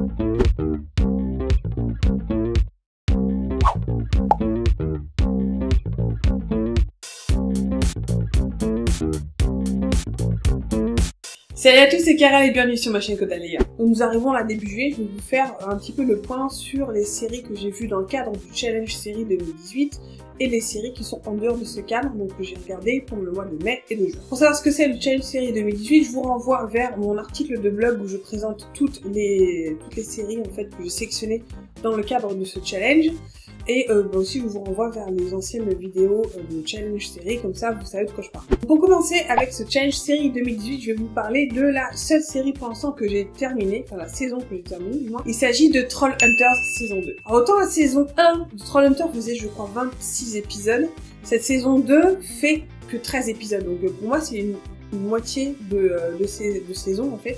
Salut à tous, c'est Kara et bienvenue sur ma chaîne Kodaléa. Donc nous arrivons à début juillet, je vais vous faire un petit peu le point sur les séries que j'ai vues dans le cadre du challenge série 2018 et les séries qui sont en dehors de ce cadre, donc que j'ai regardé pour le mois de mai et de juin. Pour savoir ce que c'est le challenge série 2018, je vous renvoie vers mon article de blog où je présente toutes les séries en fait que j'ai sélectionnées dans le cadre de ce challenge. Et aussi je vous renvoie vers les anciennes vidéos de challenge série, comme ça vous savez de quoi je parle. Pour commencer avec ce challenge série 2018, je vais vous parler de la seule série pour l'instant que j'ai terminée, enfin la saison que j'ai terminée du moins. Il s'agit de Trollhunters saison 2. Alors autant la saison 1 de Trollhunters faisait je crois 26 épisodes, cette saison 2 fait que 13 épisodes, donc pour moi c'est une moitié de saison en fait.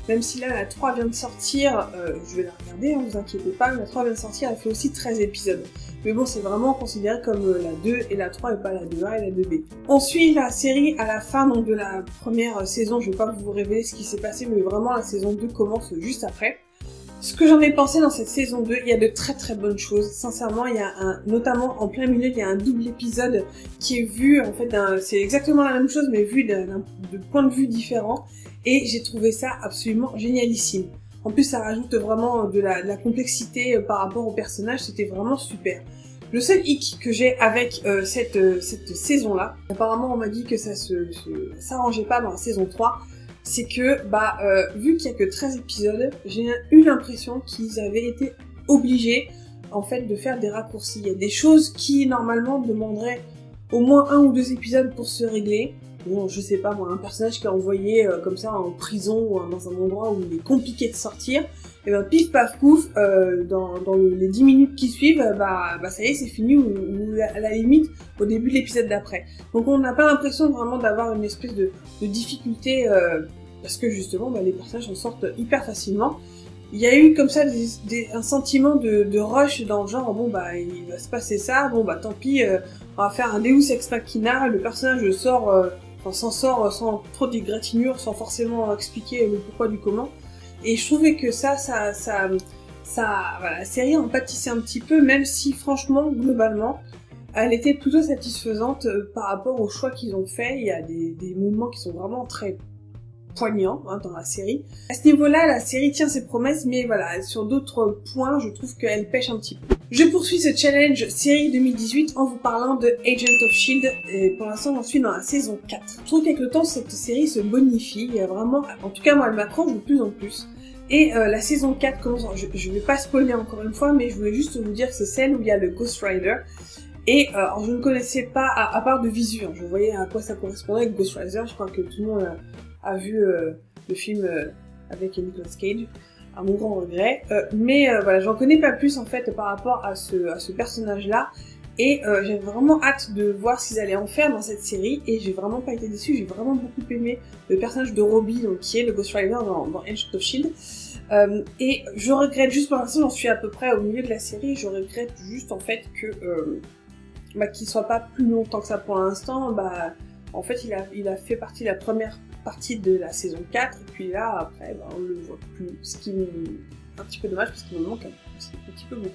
Même si là, la 3 vient de sortir, je vais la regarder, hein, vous inquiétez pas, la 3 vient de sortir, elle fait aussi 13 épisodes. Mais bon, c'est vraiment considéré comme la 2 et la 3 et pas la 2A et la 2B. On suit la série à la fin donc, de la première saison, je vais pas vous révéler ce qui s'est passé, mais vraiment la saison 2 commence juste après. Ce que j'en ai pensé dans cette saison 2, il y a de très très bonnes choses. Sincèrement, il y a notamment en plein milieu, il y a un double épisode qui est vu, en fait, c'est exactement la même chose, mais vu de points de vue différents. Et j'ai trouvé ça absolument génialissime. En plus, ça rajoute vraiment de la complexité par rapport au personnage, c'était vraiment super. Le seul hic que j'ai avec cette saison-là, apparemment on m'a dit que ça s'arrangeait pas dans la saison 3, c'est que, vu qu'il y a que 13 épisodes, j'ai eu l'impression qu'ils avaient été obligés, en fait, de faire des raccourcis. Il y a des choses qui, normalement, demanderaient au moins 1 ou 2 épisodes pour se régler. Bon, je sais pas, moi, un personnage qui est envoyé comme ça en prison ou dans un endroit où il est compliqué de sortir, et ben pif paf pouf, dans les 10 minutes qui suivent, ça y est, c'est fini, ou à la limite, au début de l'épisode d'après. Donc on n'a pas l'impression vraiment d'avoir une espèce de difficulté, parce que justement, les personnages en sortent hyper facilement. Il y a eu comme ça un sentiment de rush dans le genre, il va se passer ça, tant pis, on va faire un Deus Ex Machina, le personnage s'en sort sans trop d'égratignures, sans forcément expliquer le pourquoi du comment. Et je trouvais que la série en pâtissait un petit peu, même si franchement, globalement, elle était plutôt satisfaisante par rapport aux choix qu'ils ont fait. Il y a des moments qui sont vraiment très poignants dans la série. À ce niveau-là, la série tient ses promesses, mais voilà, sur d'autres points, je trouve qu'elle pêche un petit peu. Je poursuis ce challenge série 2018 en vous parlant de Agent of S.H.I.E.L.D. et pour l'instant, j'en suis dans la saison 4. Je trouve qu'avec le temps, cette série se bonifie. Il y a vraiment, en tout cas, moi, elle m'accroche de plus en plus. Et la saison 4 commence, je vais pas spoiler encore une fois, mais je voulais juste vous dire que c'est celle où il y a le Ghost Rider. Et alors, je ne connaissais pas, à part de visu, je voyais à quoi ça correspondait avec Ghost Rider, je crois que tout le monde a vu le film avec Nicolas Cage, à mon grand regret. Mais voilà, j'en connais pas plus en fait par rapport à ce personnage-là. Et j'avais vraiment hâte de voir ce qu'ils allaient en faire dans cette série. Et j'ai vraiment pas été déçue, j'ai vraiment beaucoup aimé le personnage de Robbie, donc, qui est le Ghost Rider dans Agent of S.H.I.E.L.D. Et je regrette juste, pour l'instant j'en suis à peu près au milieu de la série, je regrette juste en fait que qu'il soit pas plus longtemps que ça pour l'instant. En fait il a fait partie de la première partie de la saison 4, et puis là, après, on le voit plus, ce qui est un petit peu dommage, parce qu'il me manque un petit peu beaucoup.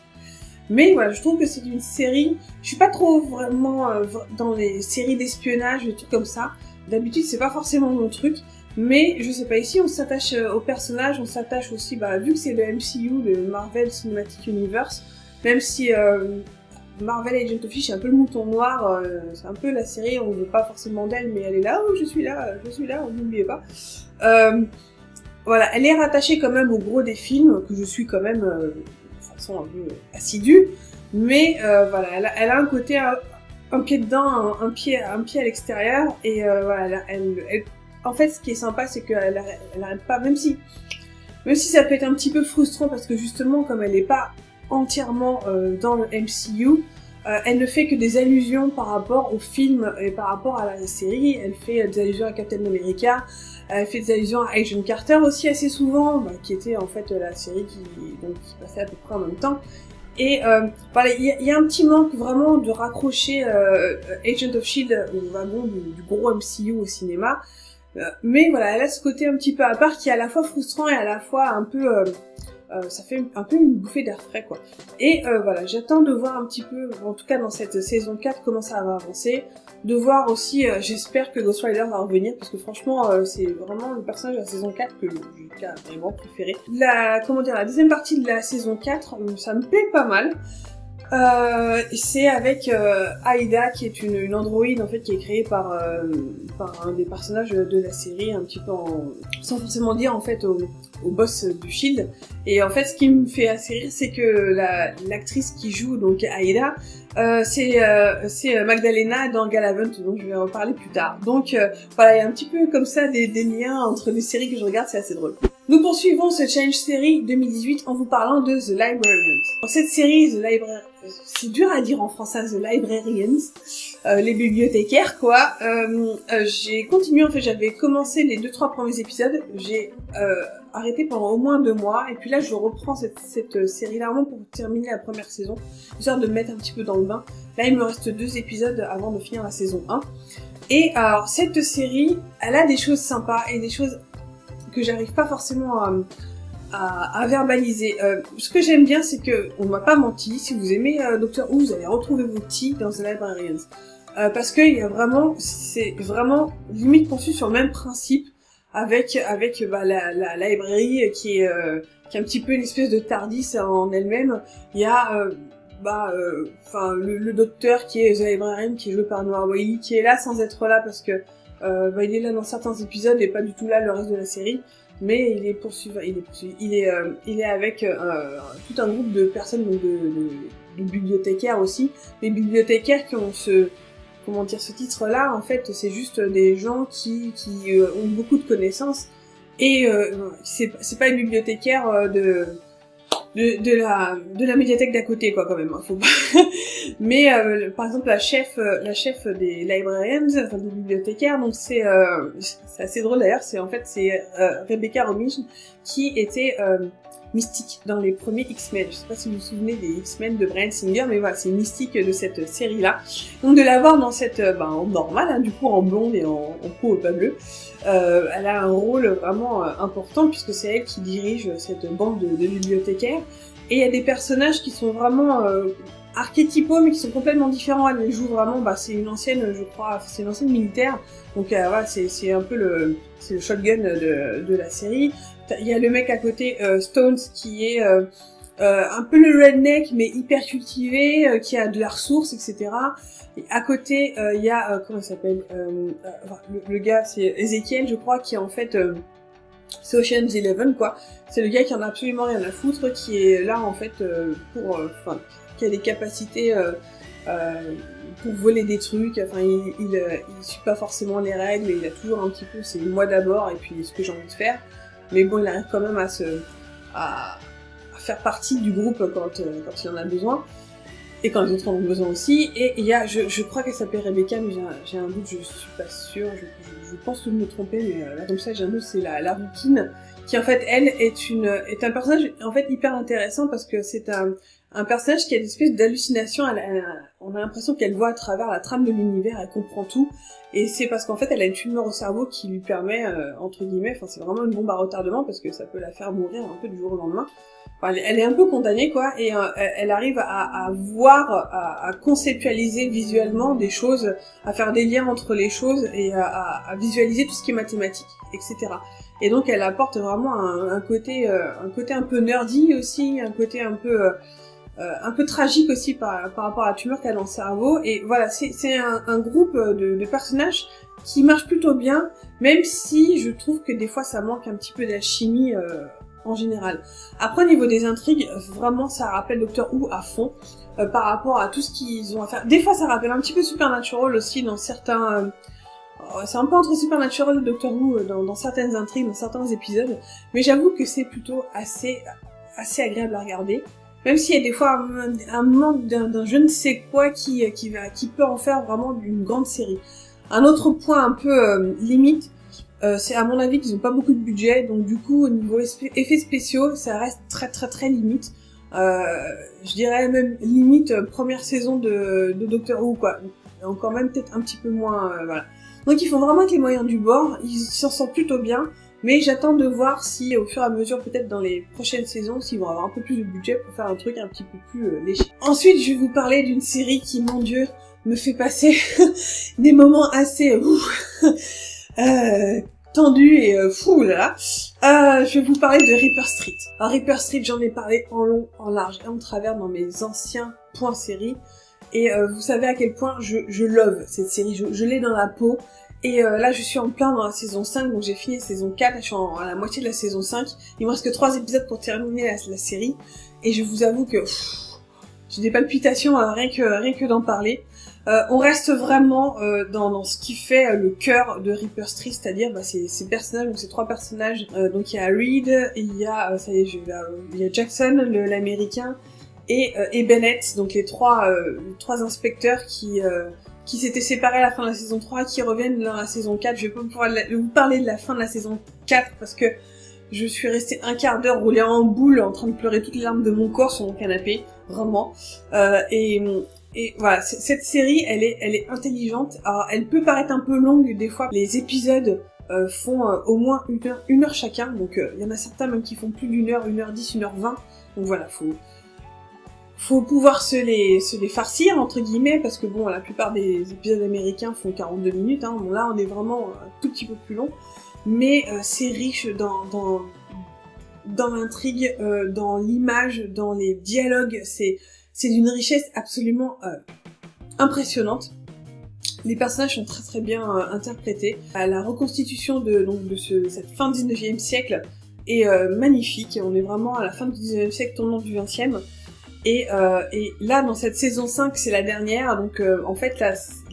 Mais voilà, je trouve que c'est une série, je suis pas trop vraiment dans les séries d'espionnage, des trucs comme ça, d'habitude c'est pas forcément mon truc, mais je sais pas, ici on s'attache aux personnages, on s'attache aussi, vu que c'est le MCU, le Marvel Cinematic Universe, même si Marvel Agent of S.H.I.E.L.D. c'est un peu le mouton noir, c'est un peu la série, on veut pas forcément d'elle, mais elle est là, oh je suis là, n'oubliez pas. Voilà, elle est rattachée quand même au gros des films, que je suis quand même de façon un peu assidue, mais voilà, elle a un côté, un pied dedans, un pied à l'extérieur, et voilà, en fait ce qui est sympa c'est qu'elle arrête pas, même si ça peut être un petit peu frustrant, parce que justement comme elle est pas entièrement dans le MCU, elle ne fait que des allusions par rapport au film et par rapport à la série. Elle fait des allusions à Captain America, elle fait des allusions à Agent Carter aussi assez souvent, qui était en fait la série qui passait à peu près en même temps. Et voilà, il y a un petit manque vraiment de raccrocher Agent of S.H.I.E.L.D. au wagon du gros MCU au cinéma. Mais voilà, elle a ce côté un petit peu à part qui est à la fois frustrant et à la fois un peu ça fait un peu une bouffée d'air frais, quoi. Et voilà, j'attends de voir un petit peu, en tout cas dans cette saison 4, comment ça va avancer, de voir aussi, j'espère que Ghost Rider va revenir, parce que franchement, c'est vraiment le personnage de la saison 4 que j'ai carrément préféré. La deuxième partie de la saison 4, ça me plaît pas mal. C'est avec Aida, qui est une androïde en fait qui est créée par un des personnages de la série, un petit peu sans forcément dire en fait au boss du Shield. Et en fait, ce qui me fait assez rire, c'est que l'actrice qui joue donc Aida, c'est Magdalena dans Galavant, donc je vais en parler plus tard. Donc voilà, il y a un petit peu comme ça des liens entre les séries que je regarde, c'est assez drôle. Nous poursuivons ce Challenge Série 2018 en vous parlant de The Librarians. Dans cette série, c'est dur à dire en français, The Librarians, les bibliothécaires quoi. J'ai continué, en fait j'avais commencé les 2-3 premiers épisodes, j'ai arrêté pendant au moins 2 mois, et puis là je reprends cette série là vraiment pour terminer la première saison, histoire de me mettre un petit peu dans le bain. Là il me reste 2 épisodes avant de finir la saison 1. Et alors cette série, elle a des choses sympas et des choses que j'arrive pas forcément à verbaliser. Ce que j'aime bien, c'est que on m'a pas menti. Si vous aimez Doctor Who, vous allez retrouver vos petits dans The Librarians, parce que il y a vraiment, c'est vraiment limite conçu sur le même principe, avec la librairie qui est un petit peu une espèce de TARDIS en elle-même. Il y a le docteur qui est The Librarian, qui est joué par Noah Whalley, qui est là sans être là parce que il est là dans certains épisodes et pas du tout là le reste de la série, mais il est poursuivi, il est avec tout un groupe de personnes, donc de bibliothécaires aussi, les bibliothécaires qui ont ce titre-là, en fait, c'est juste des gens qui ont beaucoup de connaissances, et c'est pas une bibliothécaire de la médiathèque d'à côté, quoi, quand même, hein, faut pas. Mais par exemple la chef des librarians, enfin des bibliothécaires, donc c'est assez drôle d'ailleurs, c'est Rebecca Romijn, qui était Mystique dans les premiers X-Men. Je sais pas si vous vous souvenez des X-Men de Bryan Singer, mais voilà, c'est Mystique de cette série-là. Donc de la voir dans cette en normal, hein, du coup en blonde et en peau pas bleue, elle a un rôle vraiment important, puisque c'est elle qui dirige cette bande de bibliothécaires. Et il y a des personnages qui sont vraiment archétypaux, mais qui sont complètement différents. Elle joue vraiment, c'est une ancienne, je crois, c'est une ancienne militaire. Donc voilà, c'est un peu le shotgun de la série. Il y a le mec à côté, Stones, qui est un peu le redneck, mais hyper cultivé, qui a de la ressource, etc. Et à côté, il y a, comment il s'appelle, le gars, c'est Ezekiel, je crois, qui est en fait, c'est Ocean's 11, quoi. C'est le gars qui en a absolument rien à foutre, qui est là, en fait, qui a des capacités, pour voler des trucs, enfin, il suit pas forcément les règles, et il a toujours un petit peu, c'est moi d'abord, et puis ce que j'ai envie de faire. Mais bon, il arrive quand même à faire partie du groupe quand il en a besoin, et quand les autres en ont besoin aussi. Et il y a, je crois qu'elle s'appelle Rebecca, mais j'ai un doute, je suis pas sûre, je pense que je me trompais, mais là comme ça j'ai un doute, c'est la routine, qui en fait, elle, est un personnage en fait hyper intéressant, parce que c'est un personnage qui a une espèce d'hallucination, on a l'impression qu'elle voit à travers la trame de l'univers, elle comprend tout, et c'est parce qu'en fait elle a une tumeur au cerveau qui lui permet, entre guillemets, enfin c'est vraiment une bombe à retardement, parce que ça peut la faire mourir un peu du jour au lendemain. Enfin, elle est un peu condamnée, quoi, et elle arrive à voir, à conceptualiser visuellement des choses, à faire des liens entre les choses, et à visualiser tout ce qui est mathématique, etc. Et donc elle apporte vraiment un côté un peu nerdy aussi, un côté un peu tragique aussi par rapport à la tumeur qu'elle a dans le cerveau. Et voilà, c'est un groupe de personnages qui marche plutôt bien, même si je trouve que des fois ça manque un petit peu d'alchimie en général. Après, au niveau des intrigues, vraiment ça rappelle Doctor Who à fond, par rapport à tout ce qu'ils ont à faire. Des fois ça rappelle un petit peu Supernatural aussi dans certains... c'est un peu entre Supernatural et Doctor Who dans certaines intrigues, dans certains épisodes, mais j'avoue que c'est plutôt assez agréable à regarder. Même s'il y a des fois un manque d'un je ne sais quoi qui peut en faire vraiment une grande série. Un autre point un peu limite, c'est à mon avis qu'ils n'ont pas beaucoup de budget, donc du coup au niveau effets spéciaux, ça reste très limite. Je dirais même limite première saison de Doctor Who, quoi. Encore même peut-être un petit peu moins, voilà. Donc ils font vraiment avec les moyens du bord, ils s'en sortent plutôt bien. Mais j'attends de voir si, au fur et à mesure, peut-être dans les prochaines saisons, s'ils vont avoir un peu plus de budget pour faire un truc un petit peu plus léger. Ensuite, je vais vous parler d'une série qui, mon Dieu, me fait passer des moments assez tendus et fou là. Je vais vous parler de Reaper Street. Alors Reaper Street, j'en ai parlé en long, en large et en travers dans mes anciens points séries. Et vous savez à quel point je love cette série, je l'ai dans la peau. Et là, je suis en plein dans la saison 5, donc j'ai fini la saison 4, je suis à la moitié de la saison 5. Il me reste que 3 épisodes pour terminer la série. Et je vous avoue que j'ai des palpitations rien que d'en parler. On reste vraiment dans ce qui fait le cœur de Reaper Street, c'est-à-dire ces personnages, donc ces 3 personnages. Donc il y a Reed, il y a il y a Jackson, l'américain, et Bennett, donc les trois inspecteurs qui s'étaient séparés à la fin de la saison 3, qui reviennent dans la saison 4. Je vais pas pouvoir vous parler de la fin de la saison 4 parce que je suis restée un quart d'heure roulée en boule en train de pleurer toutes les larmes de mon corps sur mon canapé, vraiment. Et voilà, cette série, elle est intelligente. Alors, elle peut paraître un peu longue des fois. Les épisodes font au moins une heure chacun. Donc, il y en a certains même qui font plus d'une heure, 1h10, 1h20. Donc voilà, faut pouvoir se les farcir, entre guillemets, parce que bon, la plupart des épisodes américains font 42 minutes, hein. Bon, là, on est vraiment un tout petit peu plus long, mais c'est riche dans l'intrigue, dans l'image, dans les dialogues, c'est d'une richesse absolument impressionnante. Les personnages sont très très bien interprétés. La reconstitution de cette fin du 19e siècle est magnifique, on est vraiment à la fin du 19e siècle, tournant du 20e. Et là, dans cette saison 5, c'est la dernière, donc en fait,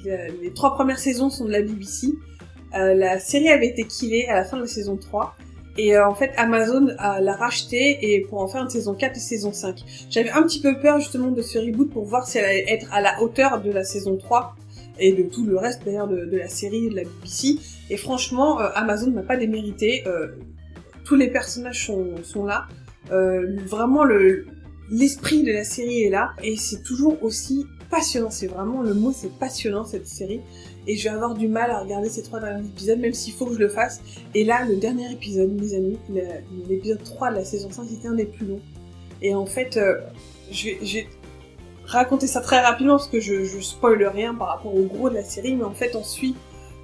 les 3 premières saisons sont de la BBC. La série avait été killée à la fin de la saison 3, et en fait, Amazon l'a racheté et pour en faire une saison 4 et saison 5. J'avais un petit peu peur justement de ce reboot pour voir si elle allait être à la hauteur de la saison 3, et de tout le reste d'ailleurs de la série et de la BBC, et franchement, Amazon n'a pas démérité, tous les personnages sont là, vraiment l'esprit de la série est là, et c'est toujours aussi passionnant, c'est vraiment le mot, c'est passionnant cette série, et je vais avoir du mal à regarder ces 3 derniers épisodes, même s'il faut que je le fasse. Et là, le dernier épisode, mes amis, l'épisode 3 de la saison 5, c'était un des plus longs, et en fait, je vais raconter ça très rapidement, parce que je spoil rien par rapport au gros de la série, mais en fait,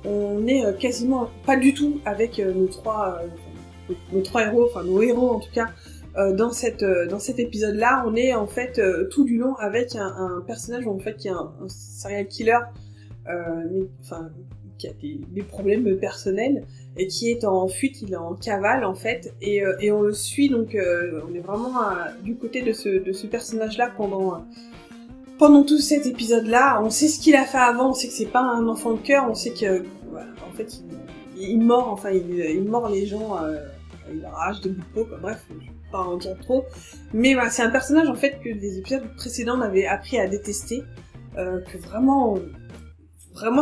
on est quasiment pas du tout avec nos trois héros, enfin nos héros en tout cas, dans cet épisode-là, on est en fait tout du long avec un personnage en fait qui est un serial killer, qui a des problèmes personnels et qui est en fuite, il est en cavale en fait, et on le suit, donc on est vraiment du côté de ce personnage-là pendant tout cet épisode-là. On sait ce qu'il a fait avant, on sait que c'est pas un enfant de cœur, on sait que voilà, en fait il mord les gens, il arrache de bout de peau, quoi. Bref, je vais pas en dire trop, mais voilà, c'est un personnage en fait que les épisodes précédents m'avaient appris à détester, que vraiment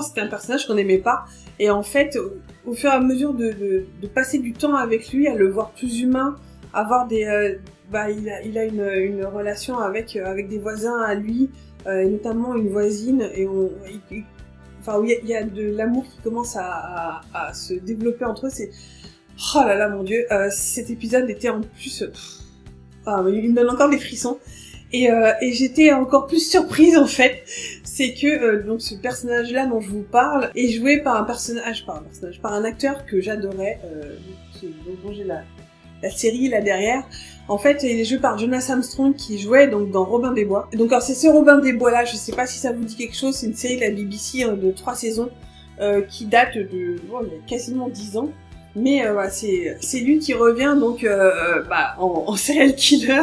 c'était un personnage qu'on n'aimait pas, et en fait au fur et à mesure de passer du temps avec lui, à le voir plus humain, avoir des il a une relation avec des voisins à lui, et notamment une voisine, et où il y a de l'amour qui commence à se développer entre eux. C'est oh là là, mon Dieu, cet épisode était en plus il me donne encore des frissons, et j'étais encore plus surprise en fait. C'est que donc ce personnage-là dont je vous parle est joué par un acteur que j'adorais, dont j'ai la série là derrière. En fait, il est joué par Jonas Armstrong, qui jouait donc dans Robin des Bois. Donc alors c'est ce Robin des Bois là, je sais pas si ça vous dit quelque chose, c'est une série de la BBC de 3 saisons qui date de il y a quasiment 10 ans. Mais voilà, c'est lui qui revient donc en serial killer,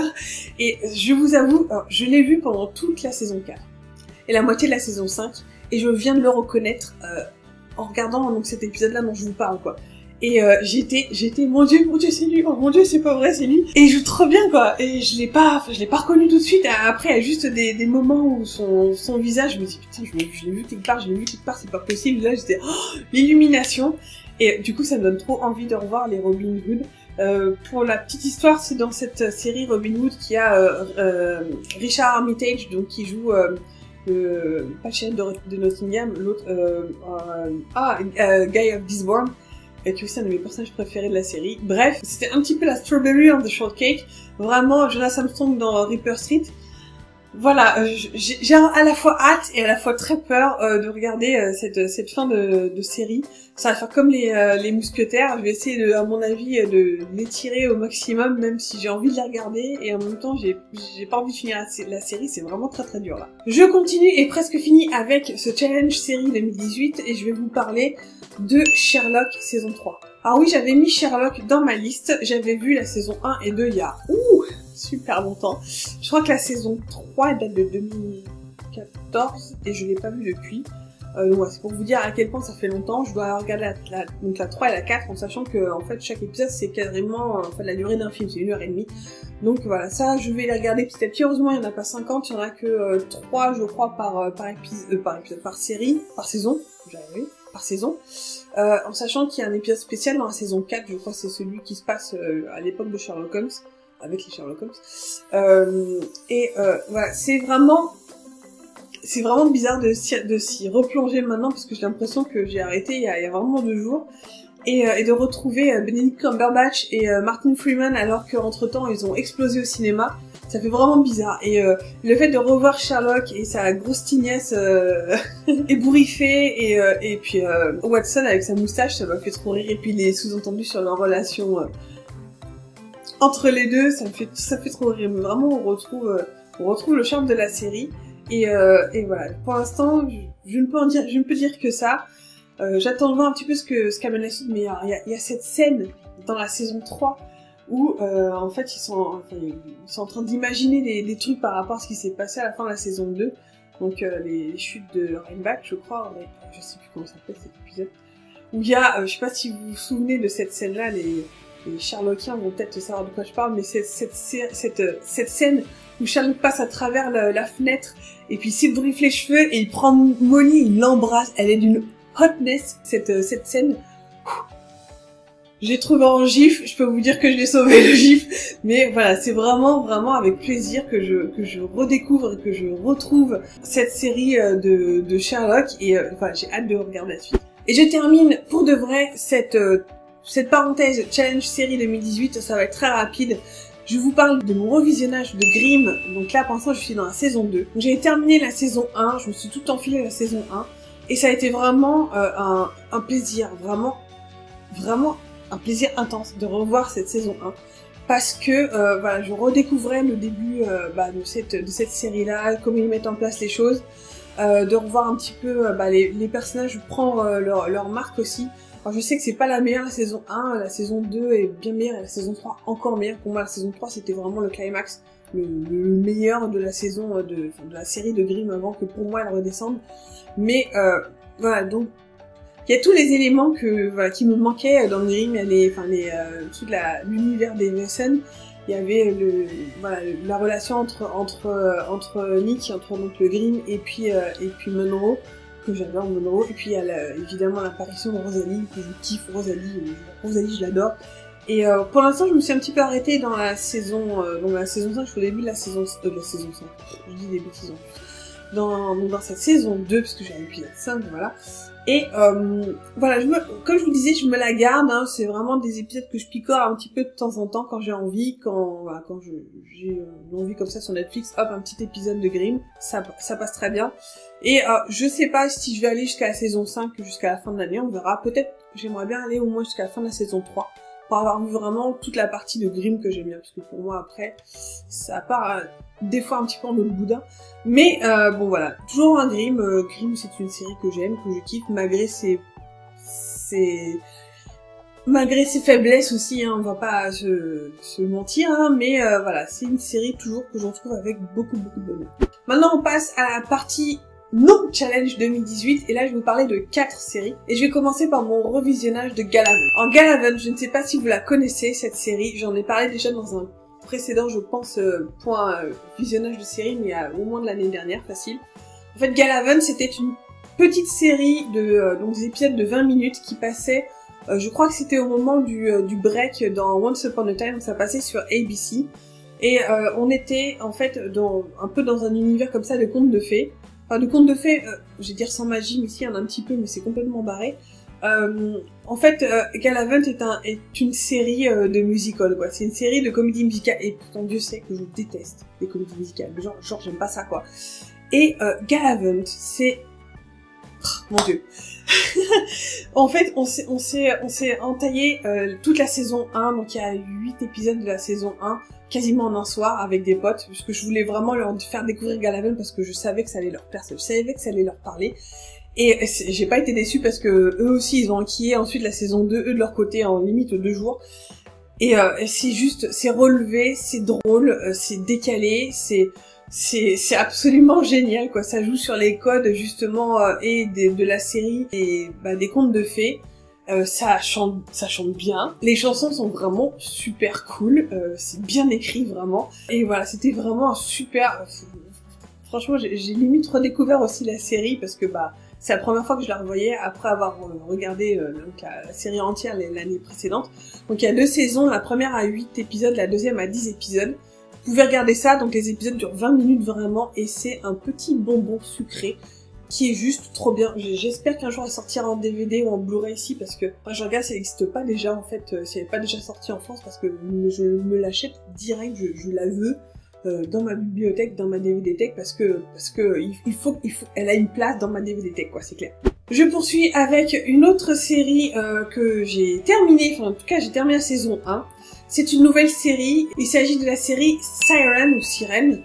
et je vous avoue, je l'ai vu pendant toute la saison 4 et la moitié de la saison 5, et je viens de le reconnaître en regardant donc cet épisode-là dont je vous parle, quoi. Et j'étais mon dieu c'est lui, oh mon dieu c'est pas vrai, c'est lui, et il joue trop bien, quoi. Et je l'ai pas reconnu tout de suite. Après il y a juste des moments où son visage, je me dis putain, je l'ai vu quelque part, c'est pas possible. Là j'étais l'illumination, et du coup ça me donne trop envie de revoir les Robin Hood. Pour la petite histoire, c'est dans cette série Robin Hood qu'il y a Richard Armitage, donc qui joue pas le shérif de Nottingham, l'autre Guy of Gisborne, et qui est aussi un de mes personnages préférés de la série. Bref, c'était un petit peu la strawberry on the shortcake. Vraiment, Jonas Armstrong dans Reaper Street. Voilà, j'ai à la fois hâte et à la fois très peur de regarder cette fin de série. Ça va faire comme les mousquetaires. Je vais essayer, à mon avis, de l'étirer au maximum, même si j'ai envie de la regarder. Et en même temps, j'ai pas envie de finir la série. C'est vraiment très très dur là. Je continue et presque fini avec ce challenge série 2018 et je vais vous parler de Sherlock saison 3. Alors oui, j'avais mis Sherlock dans ma liste. J'avais vu la saison 1 et 2 il y a super longtemps. Je crois que la saison 3 elle date de 2014 et je l'ai pas vue depuis. Donc ouais, c'est pour vous dire à quel point ça fait longtemps. Je dois regarder donc la 3 et la 4 en sachant que en fait chaque épisode c'est quasiment la durée d'un film, c'est 1h30. Donc voilà, ça je vais les regarder petit à petit. Heureusement il n'y en a pas 50, il y en a que 3 je crois par série, par saison, par saison. En sachant qu'il y a un épisode spécial dans la saison 4, je crois que c'est celui qui se passe à l'époque de Sherlock Holmes, avec les Sherlock Holmes. Voilà, c'est vraiment bizarre de s'y replonger maintenant parce que j'ai l'impression que j'ai arrêté il y a vraiment 2 jours. Et de retrouver Benedict Cumberbatch et Martin Freeman alors qu'entre temps ils ont explosé au cinéma, ça fait vraiment bizarre. Et le fait de revoir Sherlock et sa grosse tignesse ébouriffée et puis Watson avec sa moustache, ça m'a fait trop rire. Et puis les sous-entendus sur leur relation entre les deux, ça fait trop rire. Mais vraiment on retrouve le charme de la série. Et voilà, pour l'instant, je ne peux dire que ça. J'attends de voir un petit peu ce qu'amène la suite, mais il y a cette scène dans la saison 3 où en fait ils sont en train d'imaginer des trucs par rapport à ce qui s'est passé à la fin de la saison 2. Donc les chutes de Rhinebeck, je crois, je sais plus comment ça s'appelle cet épisode. Où il y a, je sais pas si vous vous souvenez de cette scène-là, les Sherlockiens vont peut-être savoir de quoi je parle, mais cette scène où Sherlock passe à travers la fenêtre et puis s'ébouriffe les cheveux et il prend Molly, il l'embrasse, elle est d'une hotness, cette scène. J'ai trouvé en gif, je peux vous dire que je l'ai sauvé le gif, mais voilà, c'est vraiment avec plaisir que je redécouvre et que je retrouve cette série de Sherlock et voilà, j'ai hâte de regarder la suite. Et je termine pour de vrai cette parenthèse challenge série 2018, ça va être très rapide. Je vous parle de mon revisionnage de Grimm. Donc là, pour l'instant, je suis dans la saison 2. J'ai terminé la saison 1, je me suis tout enfilé la saison 1. Et ça a été vraiment un plaisir, vraiment un plaisir intense de revoir cette saison 1. Parce que voilà, je redécouvrais le début de cette série-là, comment ils mettent en place les choses. De revoir un petit peu les personnages, je prends leur marque aussi. Alors je sais que c'est pas la meilleure la saison 1, la saison 2 est bien meilleure et la saison 3 encore meilleure. Pour moi la saison 3 c'était vraiment le climax, le meilleur de la saison, de la série de Grimm avant que pour moi elle redescende. Mais voilà, donc il y a tous les éléments qui me manquaient dans Grimm, il y a tout l'univers des Wesen. Il y avait la relation entre Nick, entre donc le Grimm et puis Monroe, que j'adore Monroe, et puis il y a évidemment l'apparition de Rosalie, que je kiffe. Rosalie je l'adore. Et pour l'instant je me suis un petit peu arrêtée dans la saison 5, je suis au début de la saison 5, je dis des bêtises en plus. Dans cette saison 2, parce que j'ai l'épisode 5, voilà. Et voilà, comme je vous disais, je me la garde, hein, c'est vraiment des épisodes que je picore un petit peu de temps en temps quand j'ai envie, quand j'ai envie comme ça sur Netflix, hop, un petit épisode de Grimm, ça passe très bien. Et je sais pas si je vais aller jusqu'à la saison 5, jusqu'à la fin de l'année, on verra. Peut-être j'aimerais bien aller au moins jusqu'à la fin de la saison 3, pour avoir vu vraiment toute la partie de Grimm que j'aime bien, parce que pour moi après, ça part des fois un petit peu en mode boudin. Mais bon voilà, toujours un Grimm. Grimm c'est une série que j'aime, que je kiffe, malgré ses faiblesses aussi, hein, on va pas se mentir, hein, mais voilà, c'est une série toujours que je retrouve avec beaucoup de bonheur. Maintenant on passe à la partie non challenge 2018, et là je vais vous parler de 4 séries, et je vais commencer par mon revisionnage de Galaven. En Galaven, je ne sais pas si vous la connaissez cette série, j'en ai parlé déjà dans un précédent, je pense, visionnage de série, mais au moins de l'année dernière, facile. En fait, Galaven, c'était une petite série donc des épisodes de 20 minutes qui passaient, je crois que c'était au moment du break dans Once Upon a Time, ça passait sur ABC, et on était en fait un peu dans un univers comme ça de contes de fées. Enfin, de contes de fées, je vais dire sans magie, mais si, il y en a un petit peu, mais c'est complètement barré. En fait, Galavant est une série de musical, quoi. C'est une série de comédie musicale, et pourtant Dieu sait que je déteste les comédies musicales. Genre j'aime pas ça, quoi. Et Galavant, c'est... Oh, mon Dieu. En fait, on s'est entaillé toute la saison 1, donc il y a 8 épisodes de la saison 1, quasiment en un soir, avec des potes, parce que je voulais vraiment leur faire découvrir Galavant, parce que je savais que ça allait leur plaire, je savais que ça allait leur parler. Et j'ai pas été déçue parce que eux aussi ils ont enquillé ensuite la saison 2, eux de leur côté, en limite 2 jours. Et c'est juste, c'est relevé, c'est drôle, c'est décalé, c'est absolument génial, quoi. Ça joue sur les codes justement de la série et des contes de fées. Ça chante bien. Les chansons sont vraiment super cool. C'est bien écrit vraiment. Et voilà, c'était vraiment un super. Franchement, j'ai limite redécouvert aussi la série parce que c'est la première fois que je la revoyais après avoir regardé donc la série entière l'année précédente. Donc il y a 2 saisons, la première à 8 épisodes, la deuxième à 10 épisodes. Vous pouvez regarder ça, donc les épisodes durent 20 minutes vraiment, et c'est un petit bonbon sucré qui est juste trop bien. J'espère qu'un jour elle sortira en DVD ou en Blu-ray ici, parce que enfin, je regarde, ça n'existe pas déjà en fait, si elle n'est pas déjà sortie en France, parce que je me l'achète direct, je la veux dans ma bibliothèque, dans ma DVD tech, parce que il faut, elle a une place dans ma DVD tech, quoi, c'est clair. Je poursuis avec une autre série que j'ai terminée, enfin en tout cas j'ai terminé la saison 1. C'est une nouvelle série, il s'agit de la série Siren ou Sirène,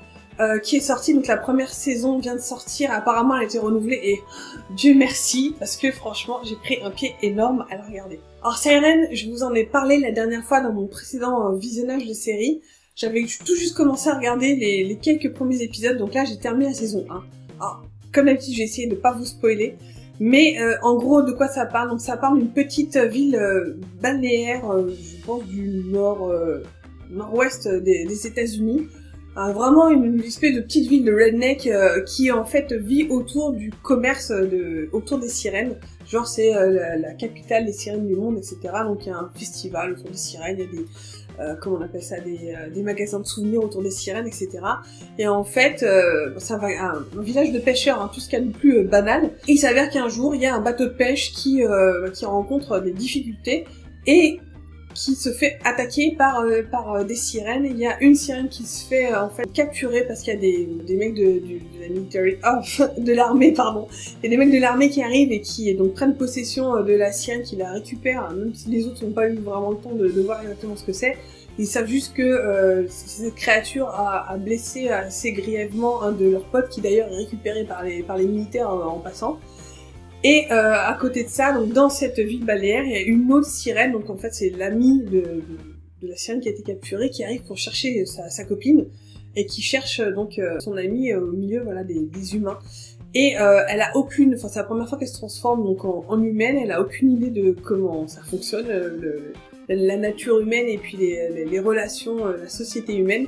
qui est sortie, donc la première saison vient de sortir, apparemment elle a été renouvelée et Dieu merci, parce que franchement j'ai pris un pied énorme à la regarder. Alors Siren, je vous en ai parlé la dernière fois dans mon précédent visionnage de série, j'avais tout juste commencé à regarder les quelques premiers épisodes, donc là j'ai terminé la saison 1. Alors, comme d'habitude j'ai essayé de pas vous spoiler, mais en gros, de quoi ça parle? Donc ça parle d'une petite ville balnéaire, je pense du nord-ouest des États-Unis. Vraiment une espèce de petite ville de redneck qui en fait vit autour du commerce, autour des sirènes. Genre c'est la capitale des sirènes du monde, etc. Donc il y a un festival autour des sirènes, il y a des... comment on appelle ça, des magasins de souvenirs autour des sirènes, etc. Et en fait, ça va un village de pêcheurs, hein, tout ce qu'il y a de plus banal. Et il s'avère qu'un jour, il y a un bateau de pêche qui rencontre des difficultés et qui se fait attaquer par des sirènes. Il y a une sirène qui se fait en fait capturer parce qu'il y a des mecs de la military, de l'armée, pardon. Il y a des mecs de l'armée qui arrivent et qui donc prennent possession de la sirène, qui la récupèrent, même si les autres n'ont pas eu vraiment le temps de voir exactement ce que c'est. Ils savent juste que cette créature a blessé assez grièvement un de leurs potes, qui d'ailleurs est récupéré par les militaires en passant. Et à côté de ça, donc dans cette ville balnéaire, il y a une autre sirène, donc en fait c'est l'amie de la sirène qui a été capturée, qui arrive pour chercher sa copine, et qui cherche donc son amie au milieu, voilà, des humains. Et elle a aucune, enfin c'est la première fois qu'elle se transforme donc en humaine, elle a aucune idée de comment ça fonctionne, la nature humaine et puis les relations, la société humaine.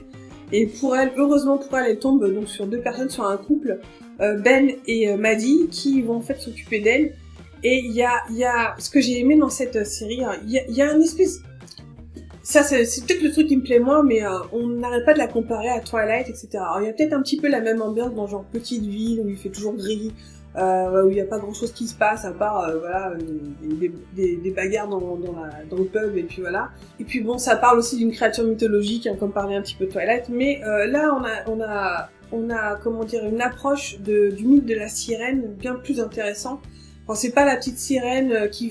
Et pour elle, heureusement pour elle, elle tombe donc sur 2 personnes, sur un couple, Ben et Maddie, qui vont en fait s'occuper d'elle. Et il y a ce que j'ai aimé dans cette série, il y a une espèce... Ça, c'est peut-être le truc qui me plaît moins, mais on n'arrête pas de la comparer à Twilight, etc. Alors il y a peut-être un petit peu la même ambiance dans genre petite ville, où il fait toujours gris, où il n'y a pas grand-chose qui se passe, à part voilà, des bagarres dans le pub, et puis voilà. Et puis bon, ça parle aussi d'une créature mythologique, hein, comme parlait un petit peu Twilight, mais là on a comment dire, une approche du mythe de la sirène bien plus intéressant. Enfin, c'est pas la petite sirène qui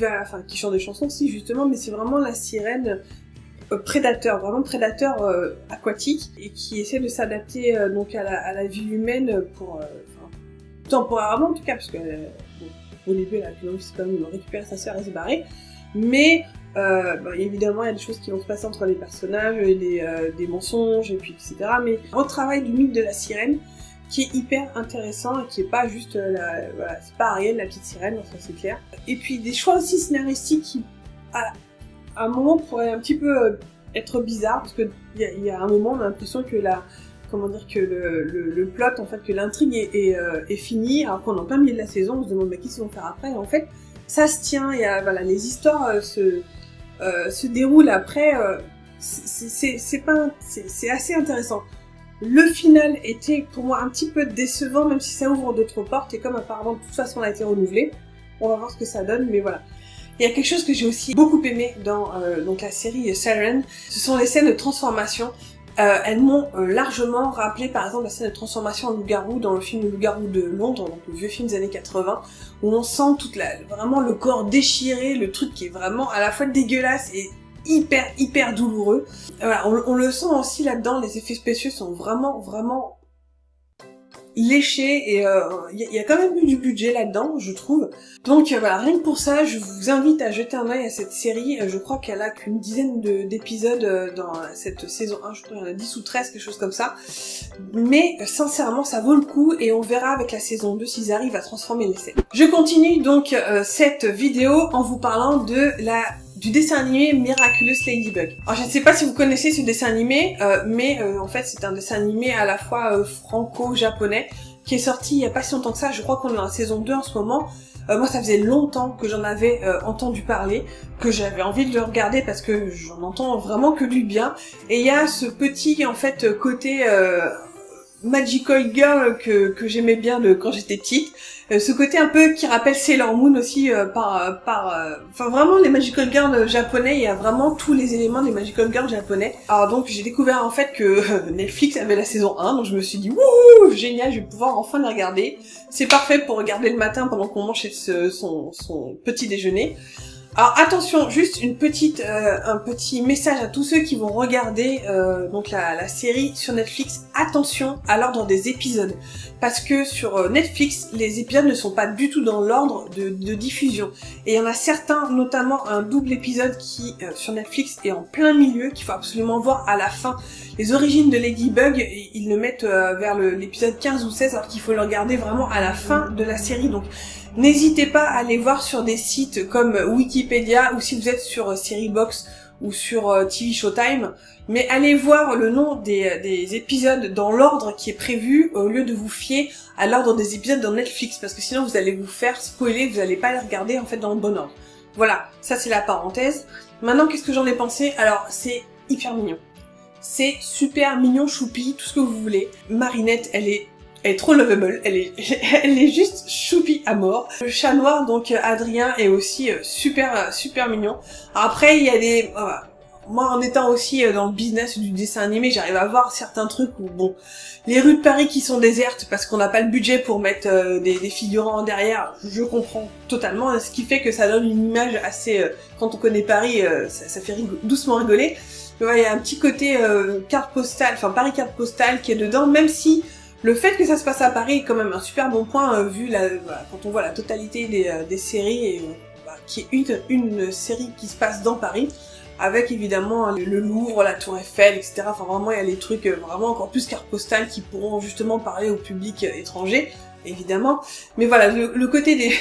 chante des chansons, si justement, mais c'est vraiment la sirène prédateur, vraiment prédateur aquatique, et qui essaie de s'adapter donc à la vie humaine pour temporairement en tout cas, parce que au début elle a plus envie, c'est quand même de récupérer sa sœur et se barrer, mais évidemment il y a des choses qui vont se passer entre les personnages, des mensonges et puis etc. Mais un retravail du mythe de la sirène qui est hyper intéressant et qui est pas juste voilà, c'est pas Ariel la petite sirène, ça c'est clair. Et puis des choix aussi scénaristiques qui à un moment pourraient un petit peu être bizarres, parce que il y a un moment on a l'impression que le plot, en fait, que l'intrigue est finie, alors qu'on est en plein milieu de la saison, on se demande qu'est-ce qu'ils vont faire après, et en fait, ça se tient, voilà, les histoires se déroulent après, c'est assez intéressant. Le final était, pour moi, un petit peu décevant, même si ça ouvre d'autres portes, et comme apparemment, de toute façon, on a été renouvelé, on va voir ce que ça donne, mais voilà. Il y a quelque chose que j'ai aussi beaucoup aimé dans donc la série Siren, ce sont les scènes de transformation. Elles m'ont largement rappelé par exemple la scène de transformation en loup-garou dans le film Le Loup-garou de Londres, donc le vieux film des années 80, où on sent vraiment le corps déchiré, le truc qui est vraiment à la fois dégueulasse et hyper douloureux. Voilà, on le sent aussi là-dedans, les effets spéciaux sont vraiment léchés et y a quand même eu du budget là-dedans, je trouve. Donc voilà, rien que pour ça, je vous invite à jeter un œil à cette série. Je crois qu'elle a qu'une dizaine d'épisodes dans cette saison 1, je crois qu'il y en a 10 ou 13, quelque chose comme ça. Mais sincèrement, ça vaut le coup et on verra avec la saison 2 s'ils arrivent à transformer l'essai. Je continue donc cette vidéo en vous parlant du dessin animé Miraculous Ladybug. Alors je ne sais pas si vous connaissez ce dessin animé, mais en fait c'est un dessin animé à la fois franco-japonais qui est sorti il y a pas si longtemps que ça, je crois qu'on est dans la saison 2 en ce moment. Moi ça faisait longtemps que j'en avais entendu parler, que j'avais envie de le regarder parce que j'en entends vraiment que du bien. Et il y a ce petit en fait côté Magical Girl que j'aimais bien quand j'étais petite. Ce côté un peu qui rappelle Sailor Moon aussi enfin vraiment les Magical Girls japonais, il y a vraiment tous les éléments des Magical Girls japonais. Alors donc j'ai découvert en fait que Netflix avait la saison 1, donc je me suis dit wouh génial, je vais pouvoir enfin les regarder. C'est parfait pour regarder le matin pendant qu'on mange son petit déjeuner. Alors attention, juste un petit message à tous ceux qui vont regarder donc la série sur Netflix. Attention à l'ordre des épisodes, parce que sur Netflix, les épisodes ne sont pas du tout dans l'ordre de diffusion. Et il y en a certains, notamment un double épisode qui sur Netflix est en plein milieu, qu'il faut absolument voir à la fin. Les origines de Ladybug, ils le mettent vers l'épisode 15 ou 16, alors qu'il faut le regarder vraiment à la fin de la série. Donc n'hésitez pas à aller voir sur des sites comme Wikipédia ou si vous êtes sur Seriebox ou sur TV Showtime, mais allez voir le nom des épisodes dans l'ordre qui est prévu au lieu de vous fier à l'ordre des épisodes dans Netflix, parce que sinon vous allez vous faire spoiler, vous allez pas les regarder en fait dans le bon ordre. Voilà, ça c'est la parenthèse. Maintenant qu'est-ce que j'en ai pensé? Alors c'est hyper mignon. C'est super mignon, choupi, tout ce que vous voulez. Marinette, elle est trop lovable, elle est juste choupi à mort. Le chat noir, donc Adrien, est aussi super mignon. Alors après, il y a des... moi, en étant aussi dans le business du dessin animé, j'arrive à voir certains trucs où, bon, les rues de Paris qui sont désertes parce qu'on n'a pas le budget pour mettre des figurants derrière, je comprends totalement, ce qui fait que ça donne une image assez... quand on connaît Paris, ça fait doucement rigoler. Mais ouais, il y a un petit côté carte postale, enfin Paris carte postale qui est dedans, même si... Le fait que ça se passe à Paris est quand même un super bon point vu quand on voit la totalité des séries, et, qui est une série qui se passe dans Paris, avec évidemment le Louvre, la Tour Eiffel, etc. Enfin vraiment il y a des trucs vraiment encore plus carte postale qui pourront justement parler au public étranger, évidemment. Mais voilà, le côté des...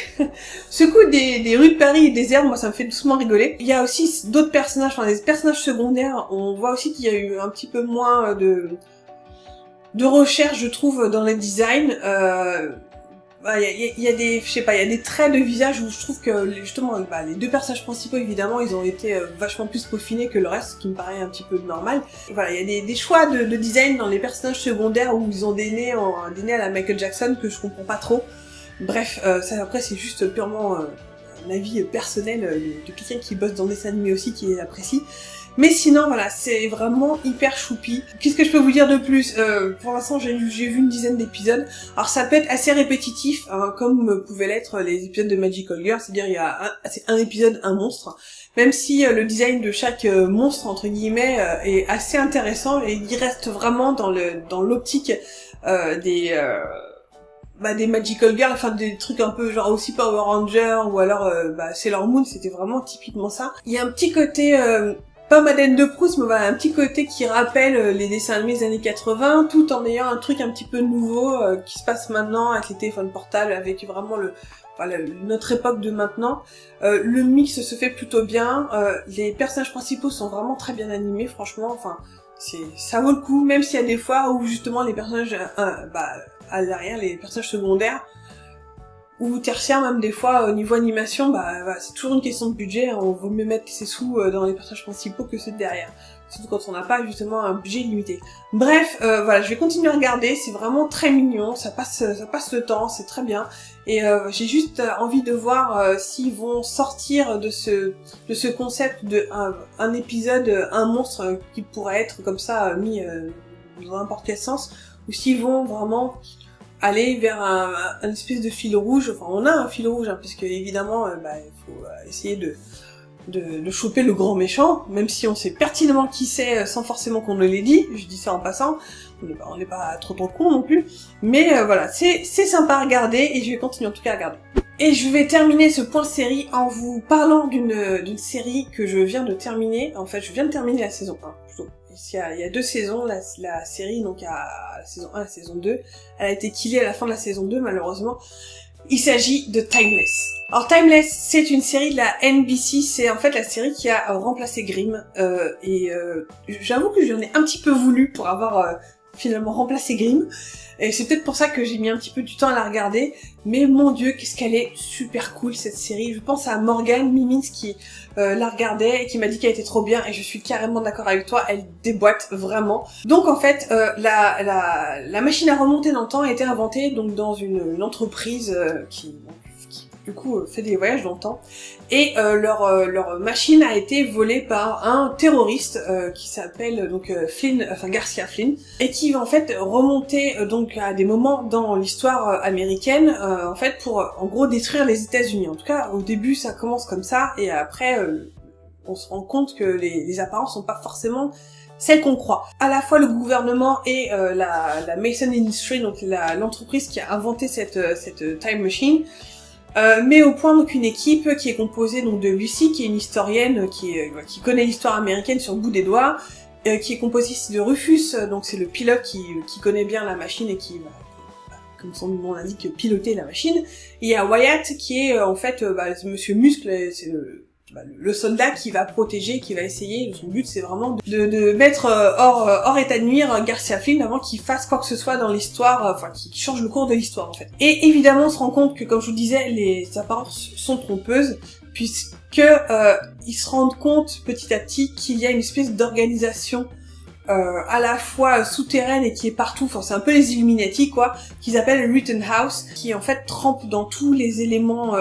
ce coup des rues de Paris et des herbes, moi ça me fait doucement rigoler. Il y a aussi d'autres personnages, enfin des personnages secondaires, on voit aussi qu'il y a eu un petit peu moins de recherche, je trouve, dans les designs. Il y a des, je sais pas, il y a des traits de visage où je trouve que justement, les deux personnages principaux, évidemment, ils ont été vachement plus peaufinés que le reste, ce qui me paraît un petit peu normal. Et voilà, il y a des choix de design dans les personnages secondaires où ils ont des nez à la Michael Jackson que je comprends pas trop. Bref, ça après c'est juste purement un avis personnel de quelqu'un qui bosse dans le dessin animé aussi, qui apprécie. Mais sinon, voilà, c'est vraiment hyper choupi. Qu'est-ce que je peux vous dire de plus? Pour l'instant, j'ai vu une dizaine d'épisodes. Alors, ça peut être assez répétitif, hein, comme pouvaient l'être les épisodes de Magical Girl. C'est-à-dire, il y a un épisode, un monstre. Même si le design de chaque monstre, entre guillemets, est assez intéressant, et il reste vraiment dans l'optique des Magical Girls, enfin des trucs un peu genre aussi Power Rangers, ou alors Sailor Moon, c'était vraiment typiquement ça. Il y a un petit côté... pas Madeleine de Proust, mais voilà, un petit côté qui rappelle les dessins animés des années 80, tout en ayant un truc un petit peu nouveau qui se passe maintenant avec les téléphones portables, avec vraiment notre époque de maintenant. Le mix se fait plutôt bien, les personnages principaux sont vraiment très bien animés, franchement, enfin, ça vaut le coup, même s'il y a des fois où justement les personnages, à l'arrière, les personnages secondaires, ou tertiaire même des fois au niveau animation, c'est toujours une question de budget, on vaut mieux mettre ses sous dans les personnages principaux que ceux de derrière. surtout quand on n'a pas justement un budget limité. Bref, voilà, je vais continuer à regarder, c'est vraiment très mignon, ça passe le temps, c'est très bien. Et j'ai juste envie de voir s'ils vont sortir de ce concept de un épisode, un monstre qui pourrait être comme ça mis dans n'importe quel sens, ou s'ils vont vraiment aller vers un espèce de fil rouge. Enfin, on a un fil rouge, hein, parce que évidemment, il faut essayer de choper le grand méchant, même si on sait pertinemment qui c'est sans forcément qu'on ne l'ait dit. Je dis ça en passant, on n'est pas trop con non plus, mais voilà, c'est sympa à regarder et je vais continuer en tout cas à regarder. Et je vais terminer ce point série en vous parlant d'une série que je viens de terminer. En fait, je viens de terminer la saison 1 plutôt. Il y a 2 saisons, la série, donc à la saison 1 et la saison 2, elle a été killée à la fin de la saison 2 malheureusement. Il s'agit de Timeless. Alors Timeless, c'est une série de la NBC, c'est en fait la série qui a remplacé Grimm, j'avoue que j'en ai un petit peu voulu pour avoir finalement remplacé Grimm, et c'est peut-être pour ça que j'ai mis un petit peu du temps à la regarder, mais mon dieu, qu'est-ce qu'elle est super cool cette série. Je pense à Morgane Mimins qui la regardait et qui m'a dit qu'elle était trop bien, et je suis carrément d'accord avec toi, elle déboîte vraiment. Donc en fait, la machine à remonter dans le temps a été inventée donc dans une entreprise qui du coup fait des voyages dans le temps, et leur machine a été volée par un terroriste qui s'appelle donc Garcia Flynn, et qui va en fait remonter donc à des moments dans l'histoire américaine en fait pour en gros détruire les États-Unis. En tout cas au début ça commence comme ça, et après on se rend compte que les apparences sont pas forcément celles qu'on croit. À la fois le gouvernement et la Mason Industry, donc l'entreprise qui a inventé cette time machine, met au point donc une équipe qui est composée donc de Lucy, qui est une historienne qui connaît l'histoire américaine sur le bout des doigts, qui est composée ici de Rufus, donc c'est le pilote qui connaît bien la machine et qui va, comme son nom l'indique, piloter la machine. Et il y a Wyatt qui est en fait Monsieur Muscle, c'est le soldat qui va protéger, qui va essayer, son but c'est vraiment de mettre hors état de nuire Garcia Flynn avant qu'il fasse quoi que ce soit dans l'histoire, enfin qu'il change le cours de l'histoire en fait. Et évidemment on se rend compte que, comme je vous disais, les apparences sont trompeuses, puisque ils se rendent compte petit à petit qu'il y a une espèce d'organisation à la fois souterraine et qui est partout, enfin c'est un peu les Illuminati quoi, qu'ils appellent Rittenhouse, qui en fait trempe dans tous les éléments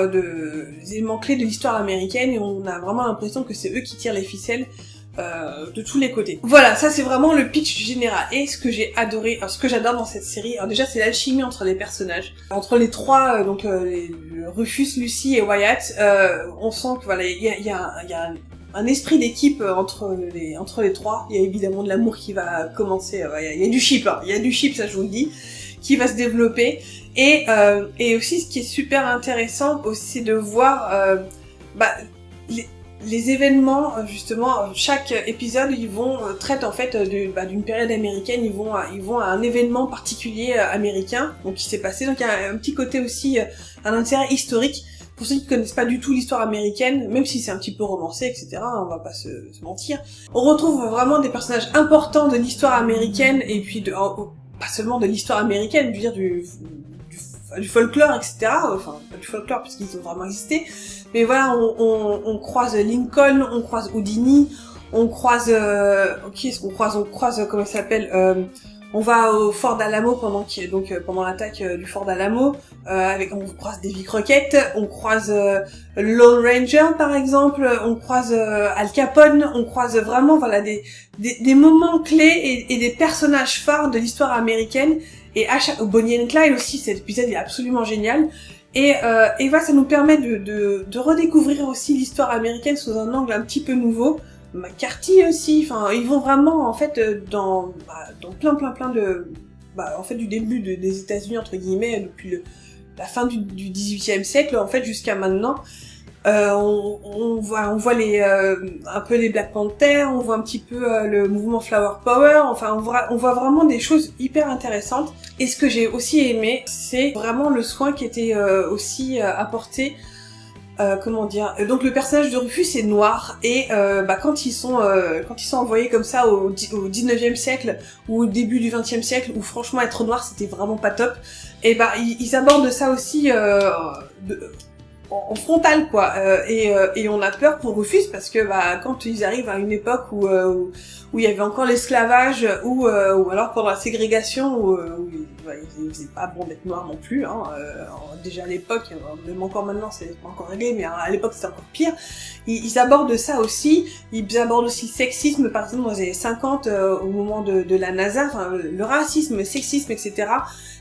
clés de l'histoire américaine, et on a vraiment l'impression que c'est eux qui tirent les ficelles de tous les côtés. Voilà, ça c'est vraiment le pitch général. Et ce que j'ai adoré, alors ce que j'adore dans cette série, alors déjà c'est l'alchimie entre les personnages, entre les trois, Rufus, Lucy et Wyatt. On sent que voilà, il y a un esprit d'équipe entre les trois. Il y a évidemment de l'amour qui va commencer, il y a du ship, hein. Il y a du ship, ça je vous le dis, qui va se développer. Et aussi ce qui est super intéressant aussi, c'est de voir les événements, justement, chaque épisode, ils vont traiter en fait d'une période américaine, ils vont à un événement particulier américain, donc qui s'est passé. Donc il y a un petit côté aussi, un intérêt historique. Pour ceux qui connaissent pas du tout l'histoire américaine, même si c'est un petit peu romancé, etc., on va pas se mentir, on retrouve vraiment des personnages importants de l'histoire américaine, et puis pas seulement de l'histoire américaine, je veux dire du folklore, etc., enfin, pas du folklore puisqu'ils ont vraiment existé, mais voilà, on croise Lincoln, on croise Houdini, on croise, qui est-ce qu'on croise? On croise, comment il s'appelle, on va au Fort d'Alamo pendant l'attaque du Fort d'Alamo, on croise Davy Crockett, on croise Lone Ranger par exemple, on croise Al Capone, on croise vraiment voilà des moments clés et des personnages phares de l'histoire américaine. Et Bonnie and Clyde aussi, cet épisode est absolument génial. Et voilà, ça nous permet de redécouvrir aussi l'histoire américaine sous un angle un petit peu nouveau. McCarthy aussi, enfin ils vont vraiment en fait dans plein de en fait du début des États-Unis entre guillemets, depuis la fin du XVIIIe siècle en fait jusqu'à maintenant. On voit un peu les Black Panthers, on voit un petit peu le mouvement Flower Power, enfin on voit vraiment des choses hyper intéressantes. Et ce que j'ai aussi aimé, c'est vraiment le soin qui était aussi apporté. Comment dire, donc le personnage de Rufus est noir, et quand ils sont envoyés comme ça au 19e siècle ou au début du 20e siècle, où franchement être noir c'était vraiment pas top, et ils abordent ça aussi en frontal, quoi. Et on a peur pour Rufus parce que bah, quand ils arrivent à une époque où il y avait encore l'esclavage, ou alors pendant la ségrégation, où ils faisaient pas bon d'être noirs non plus, hein, déjà à l'époque, même encore maintenant c'est pas encore réglé, mais à l'époque c'était encore pire. Ils abordent ça aussi, ils abordent aussi le sexisme, par exemple dans les années 50, au moment de la NASA, enfin, le racisme, le sexisme, etc.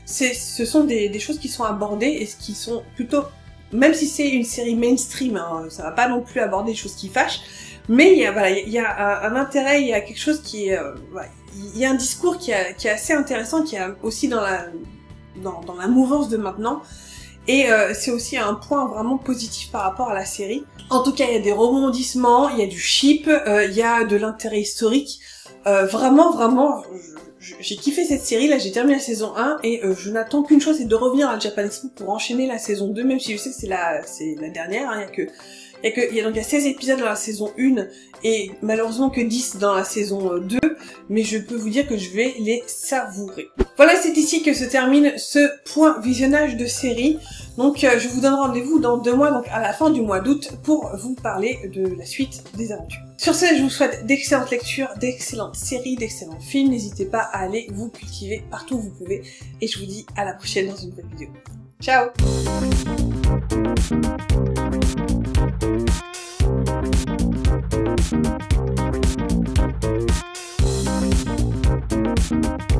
Ce sont des choses qui sont abordées et qui sont plutôt, même si c'est une série mainstream, hein, ça va pas non plus aborder des choses qui fâchent, mais il y a un intérêt, il y a quelque chose qui est, il y a un discours qui est assez intéressant, qui est aussi dans la mouvance de maintenant, et c'est aussi un point vraiment positif par rapport à la série. En tout cas, il y a des rebondissements, il y a du ship, il y a de l'intérêt historique, vraiment, j'ai kiffé cette série, là j'ai terminé la saison 1, et je n'attends qu'une chose, c'est de revenir à Japan Expo pour enchaîner la saison 2, même si je sais que c'est la dernière, hein, il y a 16 épisodes dans la saison 1, et malheureusement que 10 dans la saison 2, mais je peux vous dire que je vais les savourer. Voilà, c'est ici que se termine ce point visionnage de série. Donc je vous donne rendez-vous dans 2 mois, donc à la fin du mois d'août, pour vous parler de la suite des aventures. Sur ce, je vous souhaite d'excellentes lectures, d'excellentes séries, d'excellents films. N'hésitez pas à aller vous cultiver partout où vous pouvez, et je vous dis à la prochaine dans une nouvelle vidéo. Ciao! Thank you.